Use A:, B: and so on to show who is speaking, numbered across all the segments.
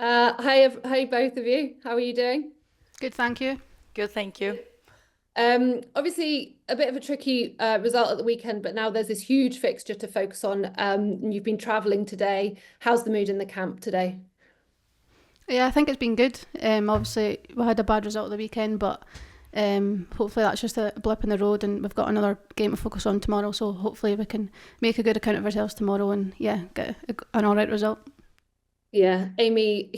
A: Hi both of you. How are you doing?
B: Good, thank you.
C: Good, thank you.
A: Obviously a bit of a tricky result at the weekend, but now there's this huge fixture to focus on. And you've been traveling today. How's the mood in the camp today?
B: Yeah, I think it's been good. Obviously, we had a bad result at the weekend, but hopefully that's just a blip in the road, and we've got another game to focus on tomorrow. So hopefully we can make a good account of ourselves tomorrow, and yeah, get an all right result.
A: Yeah, Amy,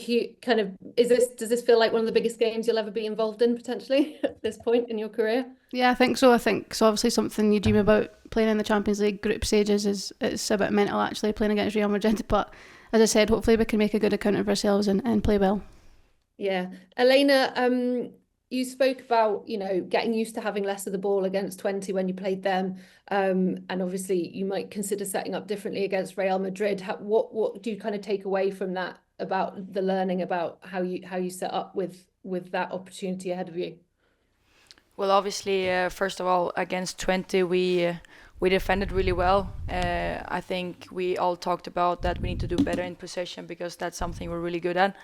A: kind of does this feel like one of the biggest games you'll ever be involved in potentially at this point in your career?
B: Yeah, I think so. I think so. Obviously, something you dream about playing in the Champions League group stages is it's a bit mental actually playing against Real Madrid. But as I said, hopefully we can make a good account of ourselves and play well.
A: Yeah. Elena, you spoke about, getting used to having less of the ball against 20 when you played them. And obviously you might consider setting up differently against Real Madrid. What do you kind of take away from that about the learning about how you set up with that opportunity ahead of you?
C: Well, obviously, first of all, against 20, we defended really well. I think we all talked about that we need to do better in possession because that's something we're really good at,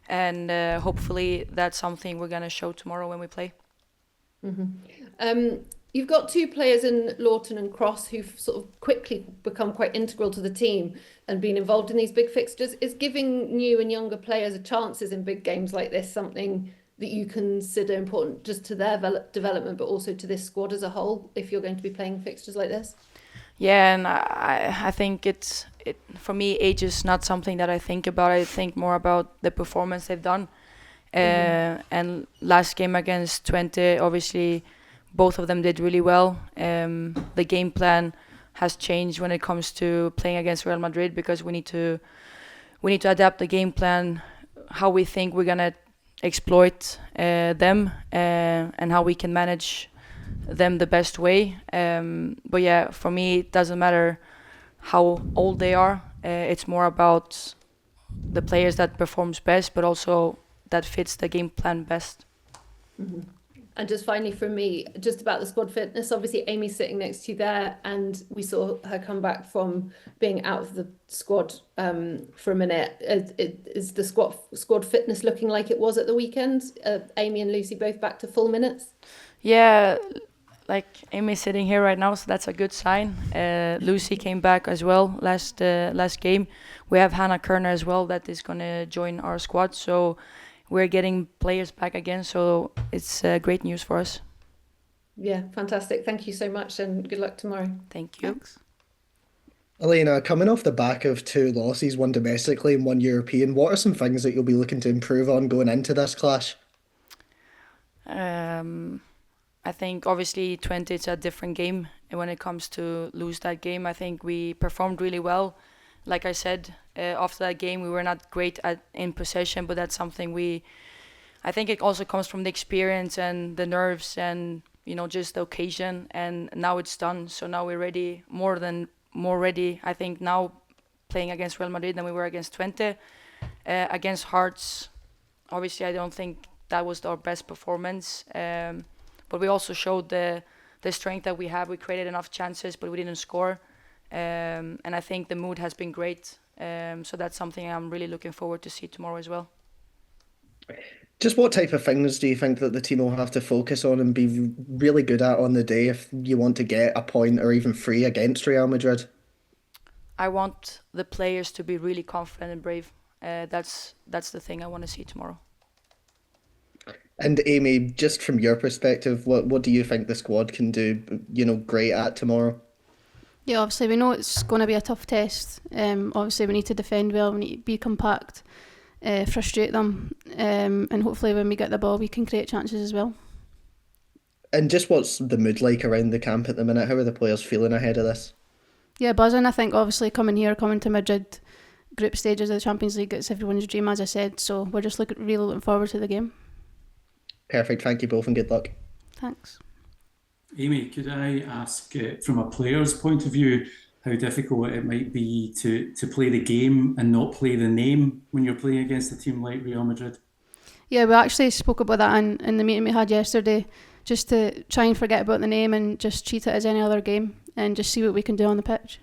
C: and hopefully that's something we're gonna show tomorrow when we play.
A: Mm-hmm. You've got two players in Lawton and Cross who've sort of quickly become quite integral to the team and been involved in these big fixtures. Is giving new and younger players a chances in big games like this something that you consider important just to their development, but also to this squad as a whole, if you're going to be playing fixtures like this?
C: Yeah, and I think it for me age is not something that I think about. I think more about the performance they've done. And last game against 20, obviously, both of them did really well. The game plan has changed when it comes to playing against Real Madrid because we need to adapt the game plan, how we think we're gonna exploit them, and how we can manage them the best way. But yeah, for me, it doesn't matter how old they are. It's more about the players that performs best, but also that fits the game plan best.
A: Mhm. And just finally from me, just about the squad fitness, obviously Amy's sitting next to you there, and we saw her come back from being out of the squad for a minute. Is the squad fitness looking like it was at the weekend? Amy and Lucy both back to full minutes?
C: Yeah, like Amy's sitting here right now, so that's a good sign. Lucy came back as well last game. We have Hannah Kerner as well that is gonna join our squad. So we're getting players back again. So it's great news for us.
A: Yeah, fantastic. Thank you so much, and good luck tomorrow.
C: Thank you.
B: Thanks.
D: Elena, coming off the back of two losses, one domestically and one European, what are some things that you'll be looking to improve on going into this clash?
C: Um, I think obviously 20 it's a different game, and when it comes to lose that game, I think we performed really well. Like I said, after that game, we were not great at in possession, but that's something we. I think it also comes from the experience and the nerves and just the occasion. And now it's done, so now we're ready, more ready. I think now playing against Real Madrid than we were against 20, against Hearts. Obviously, I don't think that was our best performance. But we also showed the strength that we have. We created enough chances, but we didn't score. And I think the mood has been great. So that's something I'm really looking forward to see tomorrow as well.
D: Just what type of things do you think that the team will have to focus on and be really good at on the day if you want to get a point or even three against Real Madrid?
C: I want the players to be really confident and brave. That's the thing I want to see tomorrow.
D: And Amy, just from your perspective, what do you think the squad can do, great at tomorrow?
B: Yeah, obviously we know it's going to be a tough test. Obviously we need to defend well, we need to be compact, frustrate them, and hopefully when we get the ball we can create chances as well.
D: And just what's the mood like around the camp at the minute? How are the players feeling ahead of this?
B: Yeah, buzzing. I think obviously coming to Madrid, group stages of the Champions League, it's everyone's dream, as I said. So we're just really looking forward to the game.
D: Perfect. Thank you both and good luck.
B: Thanks.
E: Amy, could I ask, from a player's point of view, how difficult it might be to play the game and not play the name when you're playing against a team like Real Madrid?
B: Yeah, we actually spoke about that in the meeting we had yesterday, just to try and forget about the name and just treat it as any other game and just see what we can do on the pitch.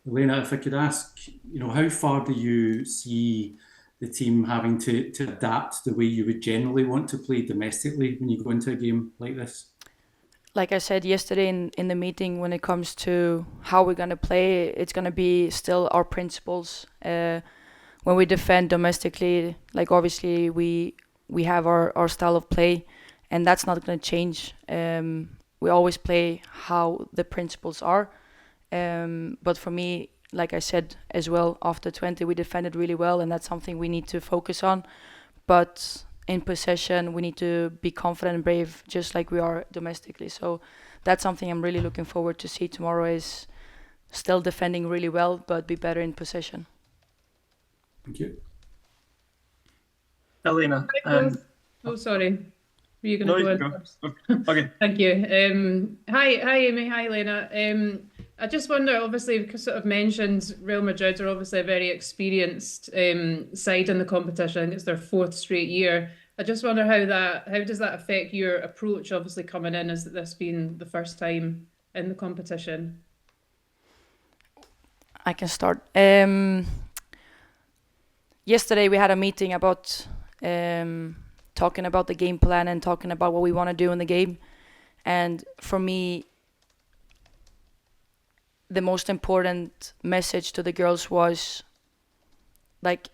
E: Elena, if I could ask, how far do you see the team having to adapt the way you would generally want to play domestically when you go into a game like this?
C: Like I said yesterday in the meeting, when it comes to how we're going to play, it's going to be still our principles. When we defend domestically, like obviously we have our style of play, and that's not going to change. We always play how the principles are. But for me, like I said as well, after 20, we defended really well, and that's something we need to focus on. But in possession, we need to be confident and brave, just like we are domestically. So that's something I'm really looking forward to see tomorrow, is still defending really well, but be better in possession.
E: Thank you.
F: Elena.
G: Oh, sorry. Were you going
F: No,
G: to
F: you
G: go
F: can
G: in
F: go.
G: first?
F: Okay.
G: Thank you. Hi, Amy. Hi, Elena. I just wonder, obviously, because sort of mentioned Real Madrid are obviously a very experienced side in the competition. I think it's their 4th straight year. I just wonder how does that affect your approach, obviously coming in as this being the first time in the competition?
C: I can start. Yesterday we had a meeting about talking about the game plan and talking about what we want to do in the game. And for me, the most important message to the girls was, like,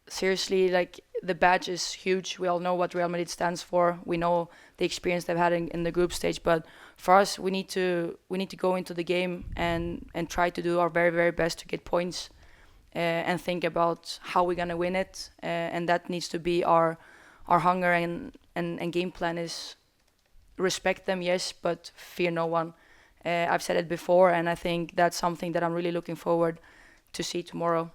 C: seriously, like, the badge is huge. We all know what Real Madrid stands for. We know the experience they've had in the group stage. But for us, we need to go into the game and try to do our very, very best to get points and think about how we're gonna win it. And that needs to be our hunger and game plan is respect them, yes, but fear no one. I've said it before, and I think that's something that I'm really looking forward to see tomorrow,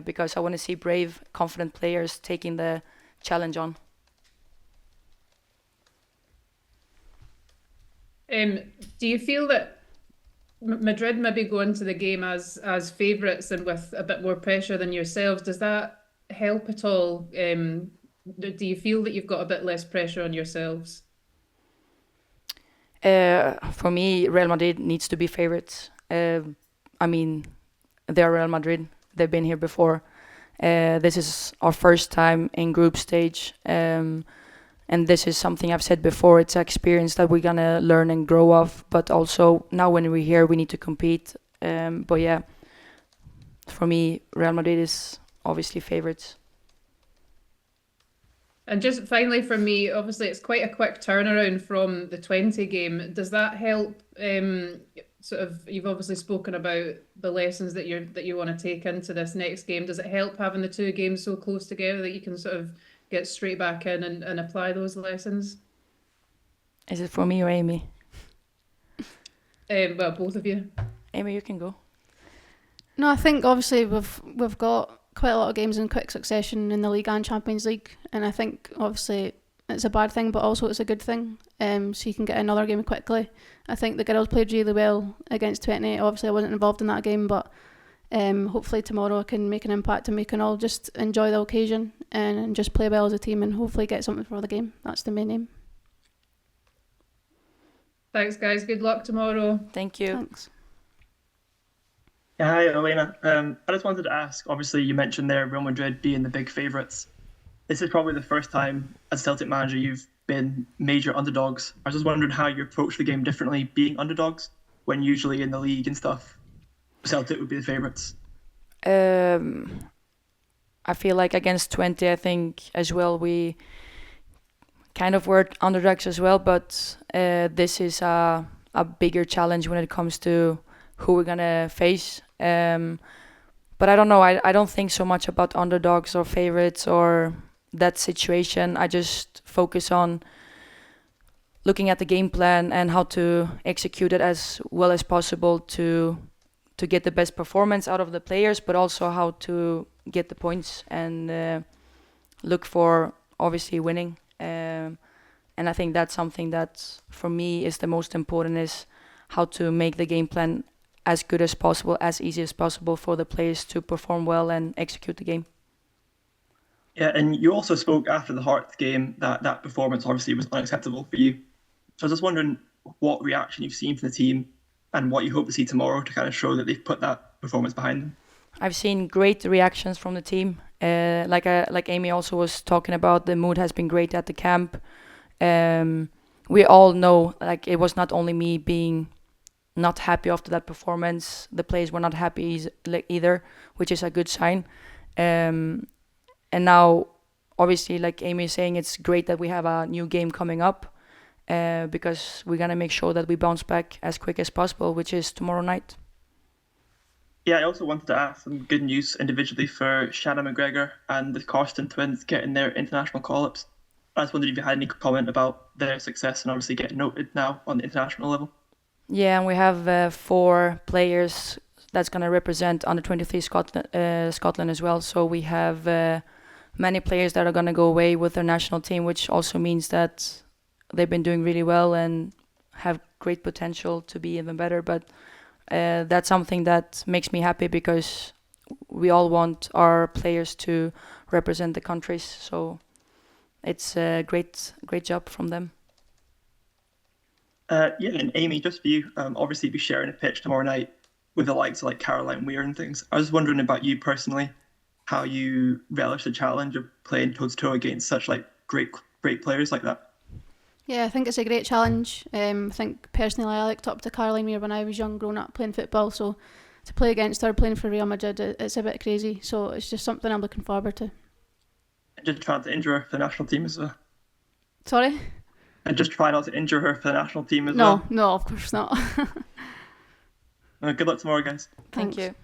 C: because I want to see brave, confident players taking the challenge on.
G: Do you feel that Madrid maybe go into the game as favourites and with a bit more pressure than yourselves? Does that help at all? Do you feel that you've got a bit less pressure on yourselves?
C: For me, Real Madrid needs to be favourites. I mean, they're Real Madrid. They've been here before. This is our first time in group stage. And this is something I've said before. It's an experience that we're going to learn and grow off. But also, now when we're here, we need to compete. But yeah, for me, Real Madrid is obviously favourites.
G: And just finally for me, obviously it's quite a quick turnaround from the 20 game. Does that help? Sort of, you've obviously spoken about the lessons that you want to take into this next game. Does it help having the 2 games so close together that you can sort of get straight back in and apply those lessons?
C: Is it for me or Amy?
G: Well, both of you.
C: Amy, you can go.
B: No, I think obviously we've got quite a lot of games in quick succession in the league and Champions League, and I think obviously it's a bad thing, but also it's a good thing. So you can get another game quickly. I think the girls played really well against 28. Obviously, I wasn't involved in that game, but hopefully tomorrow I can make an impact and we can all just enjoy the occasion and just play well as a team and hopefully get something for the game. That's the main aim.
G: Thanks, guys. Good luck tomorrow.
C: Thank you.
B: Thanks.
F: Yeah, hi, Elena. I just wanted to ask, obviously you mentioned there Real Madrid being the big favourites. This is probably the first time as Celtic manager you've been major underdogs. I was just wondering how you approach the game differently being underdogs when usually in the league and stuff, Celtic would be the favourites.
C: I feel like against 20, I think as well we kind of were underdogs as well, but this is a bigger challenge when it comes to who we're gonna face. But I don't know, I don't think so much about underdogs or favorites or that situation. I just focus on looking at the game plan and how to execute it as well as possible to get the best performance out of the players, but also how to get the points and look for obviously winning. And I think that's something that for me is the most important, is how to make the game plan as good as possible, as easy as possible for the players to perform well and execute the game.
F: Yeah, and you also spoke after the Hearts game that performance obviously was unacceptable for you. So I was just wondering what reaction you've seen from the team and what you hope to see tomorrow to kind of show that they've put that performance behind them.
C: I've seen great reactions from the team. Like Amy also was talking about, the mood has been great at the camp. We all know, like, it was not only me being not happy after that performance. The players were not happy either, which is a good sign. And now, obviously, like Amy is saying, it's great that we have a new game coming up, because we're gonna make sure that we bounce back as quick as possible, which is tomorrow night.
F: Yeah, I also wanted to ask some good news individually for Shannon McGregor and the Carston twins getting their international call-ups. I just wondered if you had any comment about their success and obviously getting noted now on the international level.
C: Yeah, and we have 4 players that's gonna represent under 23 Scotland as well. So we have many players that are gonna go away with their national team, which also means that they've been doing really well and have great potential to be even better. But that's something that makes me happy, because we all want our players to represent the countries. So it's a great job from them.
F: Yeah, and Amy, just for you, obviously be sharing a pitch tomorrow night with the likes of like Caroline Weir and things. I was wondering about you personally, how you relish the challenge of playing toe-to-toe against such like great players like that.
B: Yeah, I think it's a great challenge. I think personally I looked up to Caroline Weir when I was young, growing up playing football, so to play against her playing for Real Madrid, it's a bit crazy. So it's just something I'm looking forward to.
F: And just trying to injure her for the national team as well.
B: Sorry?
F: And just try not to injure her for the national team as well.
B: No, of course not.
F: Good luck tomorrow, guys.
C: Thank you.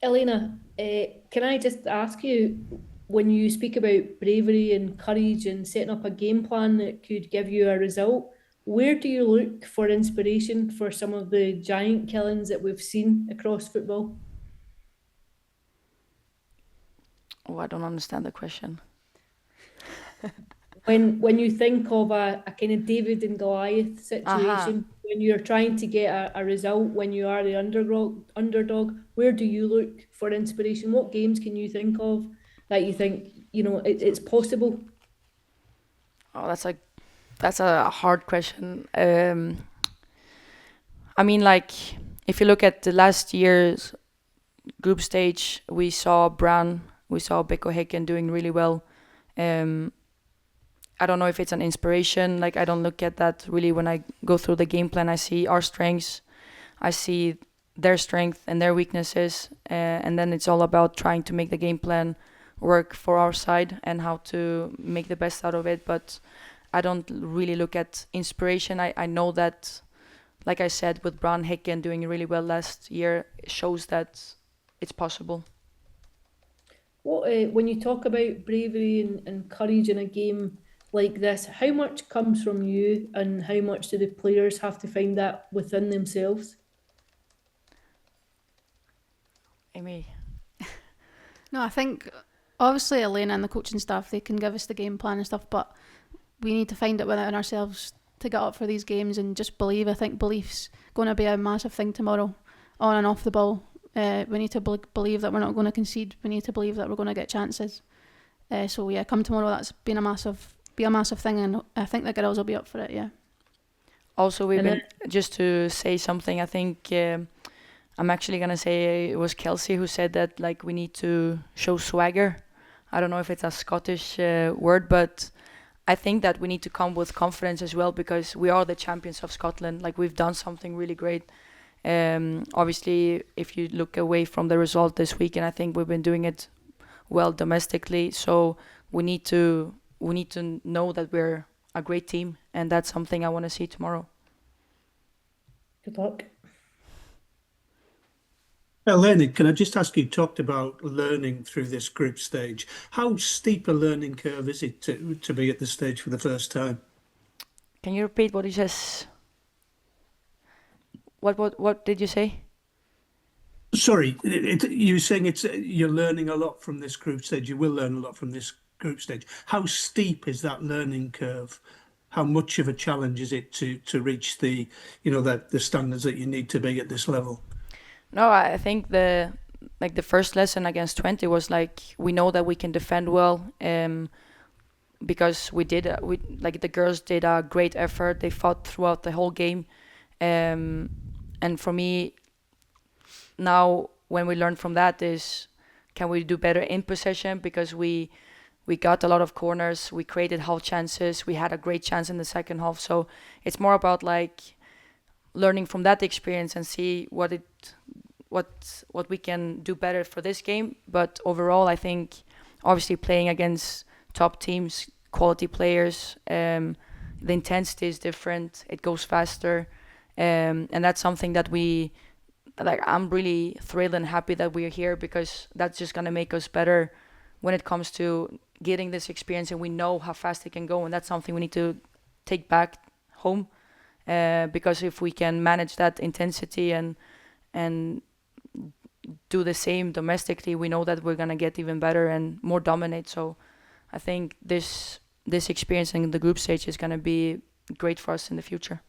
H: Elena, can I just ask you, when you speak about bravery and courage and setting up a game plan that could give you a result, where do you look for inspiration for some of the giant killings that we've seen across football?
C: Oh, I don't understand the question.
H: When you think of a kind of David and Goliath situation, when you're trying to get a result, when you are the underdog, where do you look for inspiration? What games can you think of that you think, it's possible?
C: Oh, that's a hard question. I mean, like, if you look at the last year's group stage, we saw Bran, we saw Beko Häcken doing really well. I don't know if it's an inspiration. Like, I don't look at that really when I go through the game plan. I see our strengths, I see their strength and their weaknesses, and then it's all about trying to make the game plan work for our side and how to make the best out of it. But I don't really look at inspiration. I know that, like I said, with Bran Häcken doing really well last year, it shows that it's possible.
H: What when you talk about bravery and courage in a game like this, how much comes from you and how much do the players have to find that within themselves?
C: Amy?
B: No, I think obviously Elena and the coaching staff, they can give us the game plan and stuff, but we need to find it within ourselves to get up for these games and just believe. I think belief's going to be a massive thing tomorrow, on and off the ball. We need to believe that we're not going to concede. We need to believe that we're going to get chances. So yeah, come tomorrow, that's been a massive thing, and I think the girls will be up for it. Yeah.
C: Also, we've been, just to say something, I think I'm actually gonna say it was Kelsey who said that, like, we need to show swagger. I don't know if it's a Scottish word, but I think that we need to come with confidence as well, because we are the champions of Scotland. Like, we've done something really great. Obviously, if you look away from the result this weekend, I think we've been doing it well domestically. So we need to know that we're a great team, and that's something I want to see tomorrow.
H: Good luck.
I: Elena, can I just ask you, talked about learning through this group stage. How steep a learning curve is it to be at the stage for the first time?
C: Can you repeat what he says? What did you say?
I: Sorry, you're saying you're learning a lot from this group stage. You will learn a lot from this group stage. How steep is that learning curve? How much of a challenge is it to reach the standards that you need to be at this level?
C: No, I think the first lesson against 20 was like, we know that we can defend well, because the girls did a great effort. They fought throughout the whole game, and for me now when we learn from that is, can we do better in possession? Because we got a lot of corners, we created half chances, we had a great chance in the second half. So it's more about like learning from that experience and see what we can do better for this game. But overall, I think obviously playing against top teams, quality players, the intensity is different, it goes faster, and that's something that I'm really thrilled and happy that we're here, because that's just going to make us better when it comes to getting this experience, and we know how fast it can go, and that's something we need to take back home, because if we can manage that intensity and do the same domestically, we know that we're going to get even better and more dominate. So I think this experience in the group stage is going to be great for us in the future.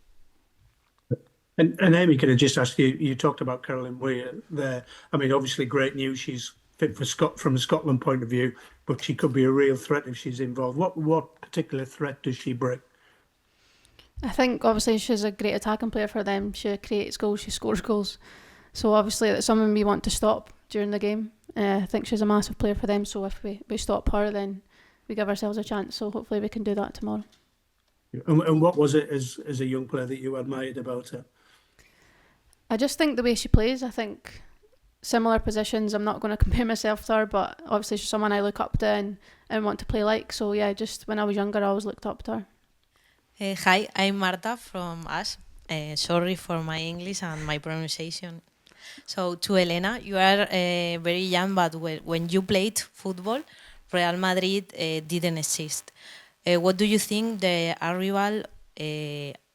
I: And Amy, can I just ask you, you talked about Caroline Weir there. I mean, obviously great news, she's fit for from a Scotland point of view, but she could be a real threat if she's involved. What particular threat does she bring?
B: I think obviously she's a great attacking player for them. She creates goals, she scores goals. So obviously it's someone we want to stop during the game. I think she's a massive player for them, so if we stop her, then we give ourselves a chance. So hopefully we can do that tomorrow.
I: And what was it as a young player that you admired about her?
B: I just think the way she plays, I think similar positions, I'm not going to compare myself to her, but obviously she's someone I look up to and want to play like. So yeah, just when I was younger, I always looked up to her.
J: Hi, I'm Marta from US. Sorry for my English and my pronunciation. So to Elena, you are very young, but when you played football, Real Madrid didn't exist. What do you think the arrival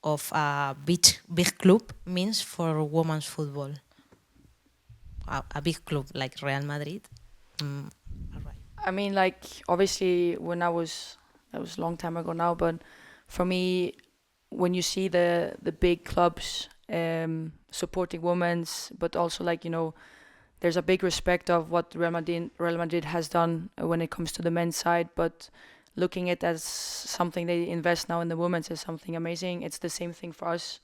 J: of a big club means for women's football? A big club like Real Madrid? Right.
C: I mean, like, obviously when that was a long time ago now, but for me, when you see the big clubs supporting women's, but also like, there's a big respect of what Real Madrid has done when it comes to the men's side, but looking at it as something they invest now in the women's is something amazing. It's the same thing for us.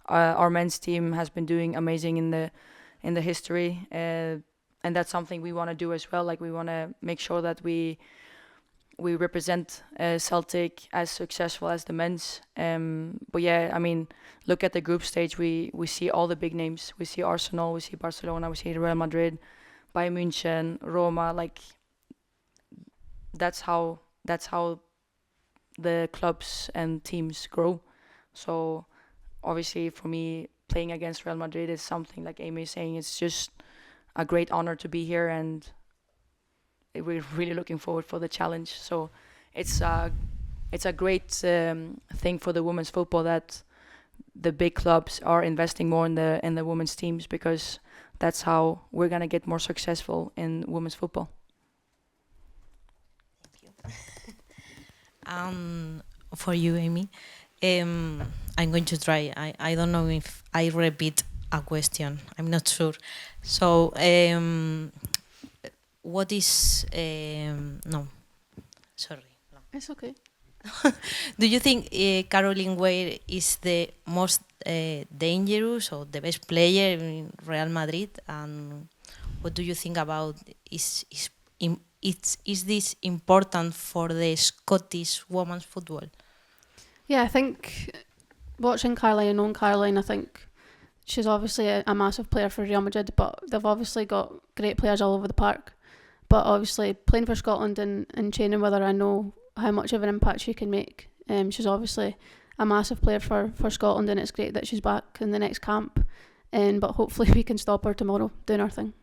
C: Our men's team has been doing amazing in the history, and that's something we want to do as well. Like, we want to make sure that we represent Celtic as successful as the men's. But yeah, I mean, look at the group stage. We see all the big names. We see Arsenal, we see Barcelona, we see Real Madrid, Bayern München, Roma. Like, that's how the clubs and teams grow. So obviously for me, playing against Real Madrid is something, like Amy is saying, it's just a great honor to be here, and we're really looking forward for the challenge. So it's a great thing for the women's football that the big clubs are investing more in the women's teams, because that's how we're gonna get more successful in women's football.
J: For you, Amy, I'm going to try. I don't know if I repeat a question. I'm not sure. So, what is... no, sorry. No.
B: It's okay.
J: Do you think Caroline Weir is the most dangerous or the best player in Real Madrid? And what do you think about is this important for the Scottish women's football?
B: Yeah, I think watching Caroline and knowing Caroline, I think she's obviously a massive player for Real Madrid, but they've obviously got great players all over the park. But obviously playing for Scotland and training with her, I know how much of an impact she can make. She's obviously a massive player for Scotland, and it's great that she's back in the next camp. But hopefully we can stop her tomorrow doing her thing.